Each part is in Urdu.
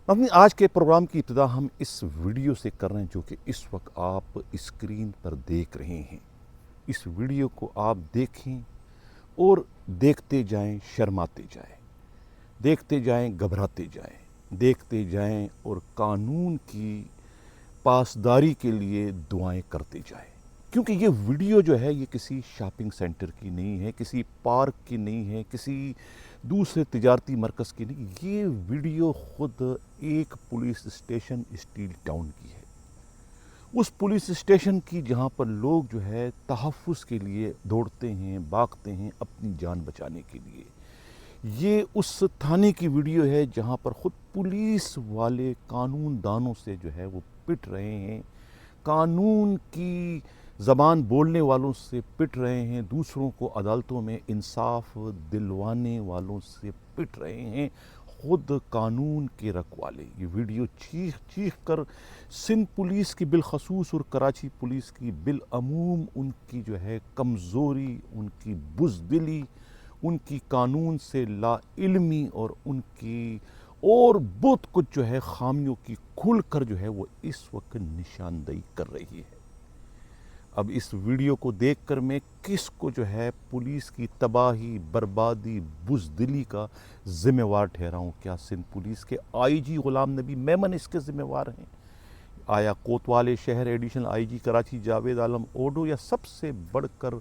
اپنی آج کے پروگرام کی ابتدا ہم اس ویڈیو سے کر رہے ہیں جو کہ اس وقت آپ اسکرین پر دیکھ رہے ہیں۔ اس ویڈیو کو آپ دیکھیں اور دیکھتے جائیں، شرماتے جائیں، دیکھتے جائیں، گھبراتے جائیں، دیکھتے جائیں اور قانون کی پاسداری کے لیے دعائیں کرتے جائیں، کیونکہ یہ ویڈیو جو ہے یہ کسی شاپنگ سینٹر کی نہیں ہے، کسی پارک کی نہیں ہے، کسی دوسرے تجارتی مرکز کی نہیں، یہ ویڈیو خود ایک پولیس اسٹیشن اسٹیل ٹاؤن کی ہے۔ اس پولیس اسٹیشن کی جہاں پر لوگ جو ہے تحفظ کے لیے دوڑتے ہیں، بھاگتے ہیں اپنی جان بچانے کے لیے۔ یہ اس تھانے کی ویڈیو ہے جہاں پر خود پولیس والے قانون دانوں سے جو ہے وہ پٹ رہے ہیں، قانون کی زبان بولنے والوں سے پٹ رہے ہیں، دوسروں کو عدالتوں میں انصاف دلوانے والوں سے پٹ رہے ہیں، خود قانون کے رکھوالے۔ یہ ویڈیو چیخ چیخ کر سندھ پولیس کی بالخصوص اور کراچی پولیس کی بالعموم ان کی جو ہے کمزوری، ان کی بزدلی، ان کی قانون سے لا علمی اور ان کی اور بہت کچھ جو ہے خامیوں کی کھل کر جو ہے وہ اس وقت نشاندہی کر رہی ہے۔ اب اس ویڈیو کو دیکھ کر میں کس کو جو ہے پولیس کی تباہی، بربادی، بزدلی کا ذمہ وار ٹھہراؤں؟ کیا سندھ پولیس کے آئی جی غلام نبی میمن اس کے ذمہ وار ہیں؟ آیا کوتوال شہر additional I G Karachi Javed Alam Odho, یا سب سے بڑھ کر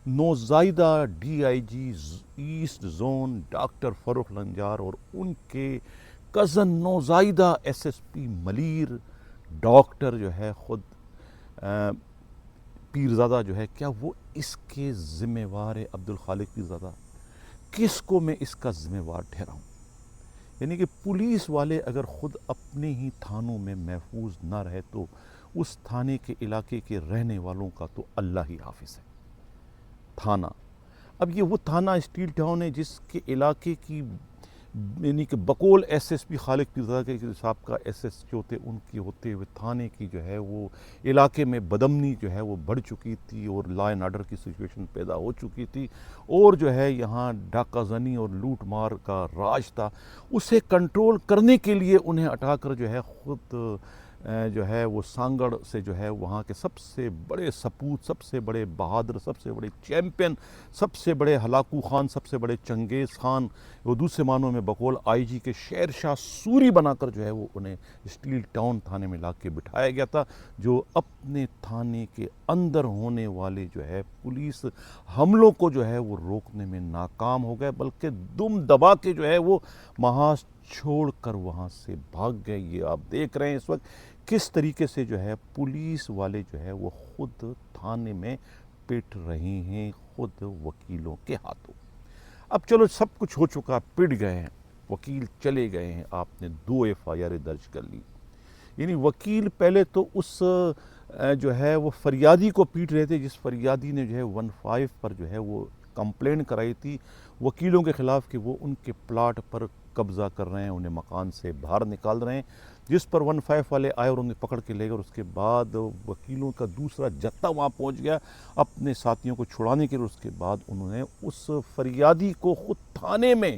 نوزائیدہ D I G east zone doctor Farrukh Lanjar اور ان کے کزن نوزائیدہ S S P Malir doctor جو ہے خود پیرزادہ جو ہے، کیا وہ اس کے ذمہ وار ہے؟ عبدالخالق پیرزادہ، کس کو میں اس کا ذمہ وار ٹھہراؤں؟ یعنی کہ پولیس والے اگر خود اپنے ہی تھانوں میں محفوظ نہ رہے تو اس تھانے کے علاقے کے رہنے والوں کا تو اللہ ہی حافظ ہے۔ تھانہ، اب یہ وہ تھانہ اسٹیل ٹاؤن ہے جس کے علاقے کی یعنی کہ بقول ایس ایس پی خالق پیرزادہ کے صاحب کا ایس ایس جو تھے ان کی ہوتے ہوئے تھانے کی جو ہے وہ علاقے میں بدامنی جو ہے وہ بڑھ چکی تھی اور لا اینڈ آرڈر کی سچویشن پیدا ہو چکی تھی، اور جو ہے یہاں ڈاکہ زنی اور لوٹ مار کا راج تھا۔ اسے کنٹرول کرنے کے لیے انہیں اٹھا کر جو ہے خود جو ہے وہ سانگڑ سے جو ہے وہاں کے سب سے بڑے سپوت، سب سے بڑے بہادر، سب سے بڑے چیمپئن، سب سے بڑے ہلاکو خان، سب سے بڑے چنگیز خان، وہ دوسرے معنوں میں بقول آئی جی کے شیر شاہ سوری بنا کر جو ہے وہ انہیں اسٹیل ٹاؤن تھانے میں لا کے بٹھایا گیا تھا، جو اپنے تھانے کے اندر ہونے والے جو ہے پولیس حملوں کو جو ہے وہ روکنے میں ناکام ہو گئے، بلکہ دم دبا کے جو ہے وہ محاذ چھوڑ کر وہاں سے بھاگ گئے۔ یہ آپ دیکھ رہے ہیں اس وقت کس طریقے سے جو ہے پولیس والے جو ہے وہ خود تھانے میں پٹ رہے ہیں، خود وکیلوں کے ہاتھوں۔ اب چلو سب کچھ ہو چکا، پٹ گئے ہیں، وکیل چلے گئے ہیں، آپ نے 2 ایف آئی آر درج کر لی۔ یعنی وکیل پہلے تو اس جو ہے وہ فریادی کو پیٹ رہے تھے جس فریادی نے جو ہے 15 پر جو ہے وہ کمپلین کرائی تھی وکیلوں کے خلاف کہ وہ ان کے پلاٹ پر قبضہ کر رہے ہیں، انہیں مکان سے باہر نکال رہے ہیں، جس پر 15 والے آئے اور انہیں پکڑ کے لے گئے، اور اس کے بعد وکیلوں کا دوسرا جتھا وہاں پہنچ گیا اپنے ساتھیوں کو چھڑانے کے لیے۔ اس کے بعد انہوں نے اس فریادی کو خود تھانے میں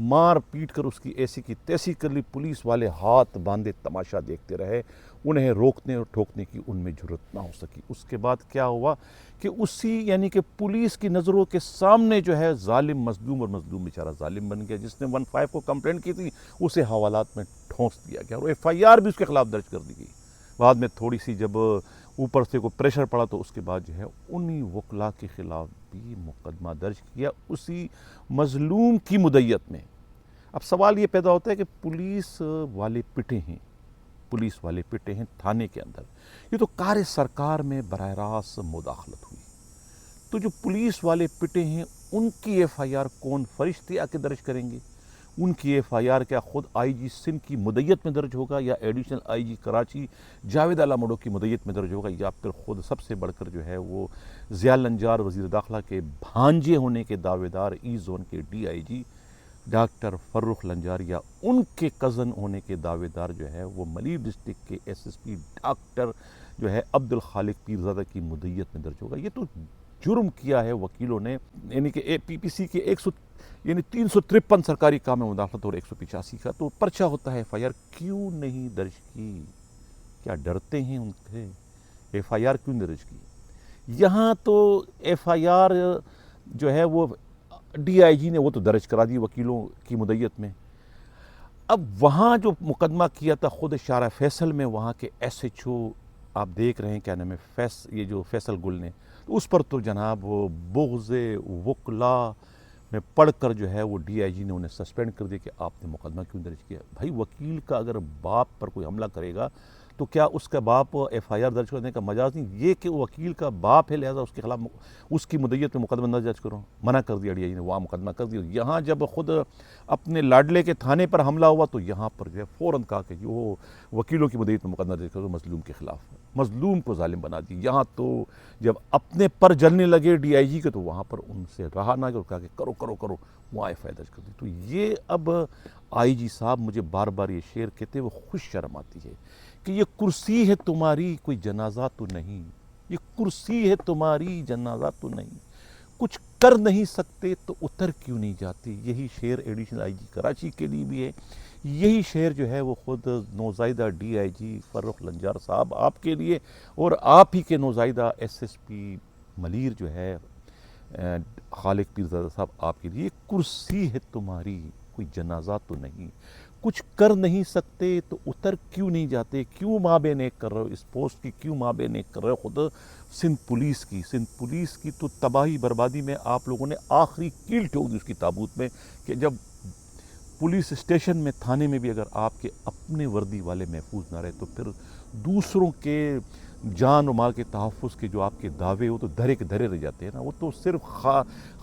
مار پیٹ کر اس کی ایسی کی تیسی کر لی۔ پولیس والے ہاتھ باندھے تماشا دیکھتے رہے، انہیں روکنے اور ٹھوکنے کی ان میں جرت نہ ہو سکی۔ اس کے بعد کیا ہوا کہ اسی یعنی کہ پولیس کی نظروں کے سامنے جو ہے ظالم مظلوم، اور مظلوم بیچارہ ظالم بن گیا، جس نے 15 کو کمپلینٹ کی تھی اسے حوالات میں ٹھونس دیا گیا اور ایف آئی آر بھی اس کے خلاف درج کر دی گئی۔ بعد میں تھوڑی سی جب اوپر سے کوئی پریشر پڑا تو اس کے بعد جو ہے انہی وکلا کے خلاف بھی مقدمہ درج کیا اسی مظلوم کی مدیت میں۔ اب سوال یہ پیدا ہوتا ہے کہ پولیس والے پٹے ہیں، پولیس والے پٹے ہیں تھانے کے اندر، یہ تو کار سرکار میں براہ راست مداخلت ہوئی، تو جو پولیس والے پٹے ہیں ان کی ایف آئی آر کون فرشتے آ کے درج کریں گے؟ ان کی ایف آئی آر کیا خود آئی جی سندھ کی مدیت میں درج ہوگا، یا additional I G Karachi Javed Alam Odho کی مدیت میں درج ہوگا، یا پھر خود سب سے بڑھ کر جو ہے وہ ضیاء لنجار وزیر داخلہ کے بھانجے ہونے کے دعوے دار ایسٹ زون کے D I G doctor Farrukh Lanjar یا ان کے کزن ہونے کے دعوے دار جو ہے وہ ملیر ڈسٹرکٹ کے ایس ایس پی ڈاکٹر جو ہے عبدالخالق پیرزادہ کی مدیت میں درج ہوگا؟ یہ تو جرم کیا ہے وکیلوں نے، یعنی کہ پی پی سی کے 353 سرکاری کام میں مداخلت اور 185 کا تو پرچہ ہوتا ہے، ایف آئی آر کیوں نہیں درج کی؟ کیا ڈرتے ہیں ان سے؟ ایف آئی آر کیوں نہیں درج کی؟ یہاں تو ایف آئی آر جو ہے وہ ڈی آئی جی نے وہ تو درج کرا دی وکیلوں کی مدعیت میں. اب وہاں جو مقدمہ کیا تھا خود شارع فیصل میں، وہاں کے ایس ایچ او آپ دیکھ رہے ہیں کیا نام ہے، یہ جو فیصل گل نے، تو اس پر تو جناب وہ بغض وکلا میں پڑھ کر جو ہے وہ ڈی آئی جی نے انہیں سسپینڈ کر دیا کہ آپ نے مقدمہ کیوں درج کیا؟ بھائی وکیل کا اگر باپ پر کوئی حملہ کرے گا تو کیا اس کا باپ ایف آئی آر درج کرنے کا مجاز نہیں؟ یہ کہ وکیل کا باپ ہے لہذا اس کے خلاف اس کی مدعیت میں مقدمہ نہ درج کرو، منع کر دیا ڈی آئی جی نے، وہاں مقدمہ کر دیا. یہاں جب خود اپنے لاڈلے کے تھانے پر حملہ ہوا تو یہاں پر جو ہے فوراً کہا کہ جو وکیلوں کی مدعیت میں مقدمہ درج کرو مظلوم کے خلاف، مظلوم کو ظالم بنا دی. یہاں تو جب اپنے پر جلنے لگے ڈی آئی جی کے تو وہاں پر ان سے رہا نہ کہ کہا کہ کرو کرو کرو، وہاں ایف آئی آر درج کر دی. تو یہ اب آئی جی صاحب مجھے بار بار یہ شعر کہتے وہ خوش شرم آتی ہے کہ یہ کرسی ہے تمہاری کوئی جنازہ تو نہیں، یہ کرسی ہے تمہاری جنازہ تو نہیں، کچھ کر نہیں سکتے تو اتر کیوں نہیں جاتے. یہی شعر ایڈیشنل آئی جی کراچی کے لیے بھی ہے، یہی شعر جو ہے وہ خود نوزائیدہ ڈی آئی جی فرخ لنجار صاحب آپ کے لیے، اور آپ ہی کے نوزائیدہ ایس ایس پی ملیر جو ہے خالق پیرزادہ صاحب آپ کے لیے. کرسی ہے تمہاری کوئی جنازہ تو نہیں، کچھ کر نہیں سکتے تو اتر کیوں نہیں جاتے. کیوں ماں بے نیک کر رہے ہو اس پوسٹ کی، کیوں ماں بے نیک کر رہے ہو؟ خود سندھ پولیس کی تو تباہی بربادی میں آپ لوگوں نے آخری کیل ٹھوک دی اس کی تابوت میں، کہ جب پولیس اسٹیشن میں تھانے میں بھی اگر آپ کے اپنے وردی والے محفوظ نہ رہے تو پھر دوسروں کے جان و مال کے تحفظ کے جو آپ کے دعوے وہ تو دھرے کے دھرے رہ جاتے ہیں نا، وہ تو صرف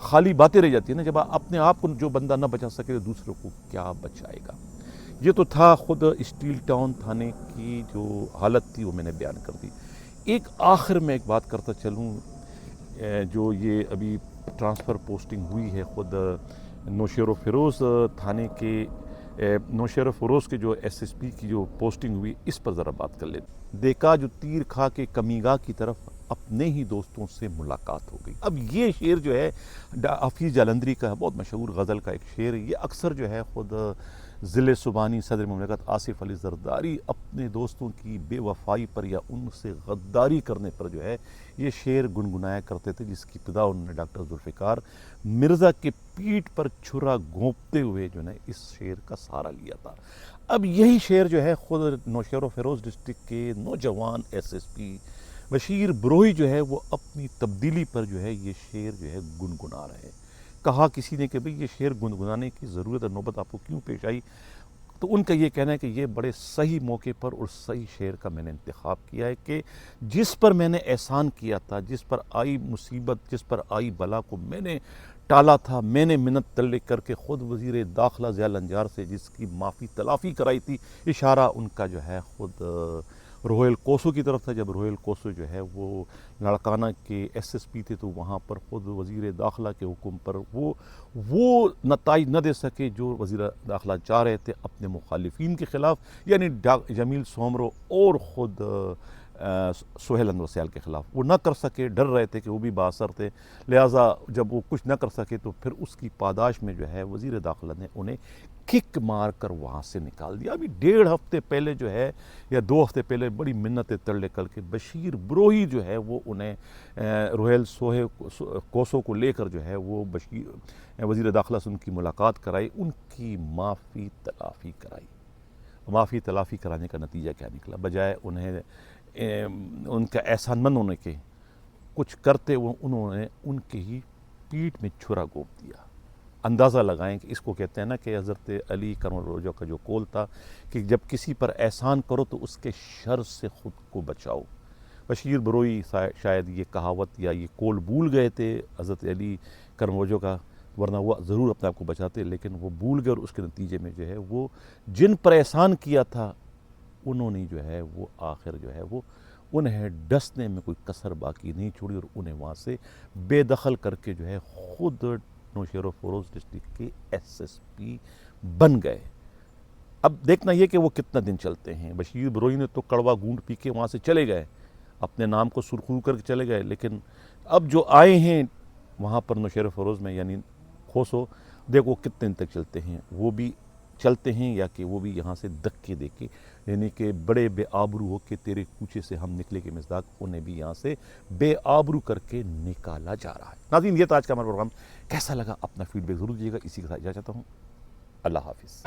خالی باتیں رہ جاتی ہیں نا. جب اپنے آپ کو جو بندہ نہ بچا سکے تو دوسروں کو کیا بچائے گا. یہ تو تھا خود اسٹیل ٹاؤن تھانے کی جو حالت تھی وہ میں نے بیان کر دی. ایک آخر میں ایک بات کرتا چلوں، جو یہ ابھی ٹرانسفر پوسٹنگ ہوئی ہے خود نوشہر و فیروز تھانے کے، نوشہر و فیروز کے جو ایس ایس پی کی جو پوسٹنگ ہوئی اس پر ذرا بات کر لیتے. دیکھا جو تیر کھا کے کمیگاہ کی طرف اپنے ہی دوستوں سے ملاقات ہو گئی. اب یہ شعر جو ہے حفیظ جالندھری کا بہت مشہور غزل کا ایک شعر ہے. یہ اکثر جو ہے خود ضلع سبانی صدر مملکت آصف علی زرداری اپنے دوستوں کی بے وفائی پر یا ان سے غداری کرنے پر جو ہے یہ شعر گنگنایا کرتے تھے، جس کی ابتدا انہوں نے ڈاکٹر ذوالفقار مرزا کے پیٹھ پر چھرا گھونپتے ہوئے جو ہے اس شعر کا سہارا لیا تھا. اب یہی شعر جو ہے خود نوشہر و فیروز ڈسٹرکٹ کے نوجوان ایس ایس پی بشیر بروہی جو ہے وہ اپنی تبدیلی پر جو ہے یہ شعر جو ہے گنگنا رہے ہیں. کہا کسی نے کہ بھئی یہ شعر گنگنانے کی ضرورت اور نوبت آپ کو کیوں پیش آئی؟ تو ان کا یہ کہنا ہے کہ یہ بڑے صحیح موقع پر اور صحیح شعر کا میں نے انتخاب کیا ہے کہ جس پر میں نے احسان کیا تھا، جس پر آئی مصیبت، جس پر آئی بلا کو میں نے ٹالا تھا، میں نے منت تلے کر کے خود وزیر داخلہ ضیاء لنجار سے جس کی معافی تلافی کرائی تھی. اشارہ ان کا جو ہے خود روہیل کوسو کی طرف تھا. جب روہیل کوسو جو ہے وہ لاڑکانہ کے ایس ایس پی تھے تو وہاں پر خود وزیر داخلہ کے حکم پر وہ نتائج نہ دے سکے جو وزیر داخلہ چاہ رہے تھے اپنے مخالفین کے خلاف، یعنی جمیل سومرو اور خود سہیل انور سیال کے خلاف وہ نہ کر سکے. ڈر رہے تھے کہ وہ بھی باثر تھے، لہٰذا جب وہ کچھ نہ کر سکے تو پھر اس کی پاداش میں جو ہے وزیر داخلہ نے انہیں کک مار کر وہاں سے نکال دیا. ابھی 1.5 ہفتے پہلے جو ہے یا 2 ہفتے پہلے بڑی منتیں تڑلے کر کے بشیر بروہی جو ہے وہ انہیں روہیل کوسو کو لے کر جو ہے وہ وزیر داخلہ سے ان کی ملاقات کرائی، ان کی معافی تلافی کرائی. معافی تلافی کرانے کا نتیجہ کیا نکلا؟ بجائے انہیں ان کا احسان مند ہونے کے کچھ کرتے انہوں نے ان کے ہی پیٹھ میں چھرا گھونپ دیا. اندازہ لگائیں کہ اس کو کہتے ہیں نا کہ حضرت علی کرم روزہ کا جو قول تھا کہ جب کسی پر احسان کرو تو اس کے شر سے خود کو بچاؤ. بشیر بروئی شاید یہ کہاوت یا یہ قول بھول گئے تھے حضرت علی کرم روزہ کا، ورنہ وہ ضرور اپنے آپ کو بچاتے، لیکن وہ بھول گئے اور اس کے نتیجے میں جو ہے وہ جن پر احسان کیا تھا انہوں نے جو ہے وہ آخر جو ہے وہ انہیں ڈسنے میں کوئی کسر باقی نہیں چھوڑی اور انہیں وہاں سے بے دخل کر کے جو ہے خود نوشہر و فیروز ڈسٹرکٹ کے ایس ایس پی بن گئے. اب دیکھنا یہ کہ وہ کتنا دن چلتے ہیں. بشیر بروہی نے تو کڑوا گونٹ پی کے وہاں سے چلے گئے، اپنے نام کو سرخرو کر کے چلے گئے، لیکن اب جو آئے ہیں وہاں پر نوشہر فروز میں یعنی کھوسو، دیکھو کتنے دن تک چلتے ہیں، وہ بھی چلتے ہیں یا کہ وہ بھی یہاں سے دھکے دے کے، یعنی کہ بڑے بے آبرو ہو کے تیرے کوچے سے ہم نکلے کے مصداق انہیں بھی یہاں سے بے آبرو کر کے نکالا جا رہا ہے۔ ناظرین یہ تھا آج کا ہمارا پروگرام، کیسا لگا اپنا فیڈ بیک ضرور دیجیے گا، اسی کے ساتھ اجازت چاہتا ہوں، اللہ حافظ۔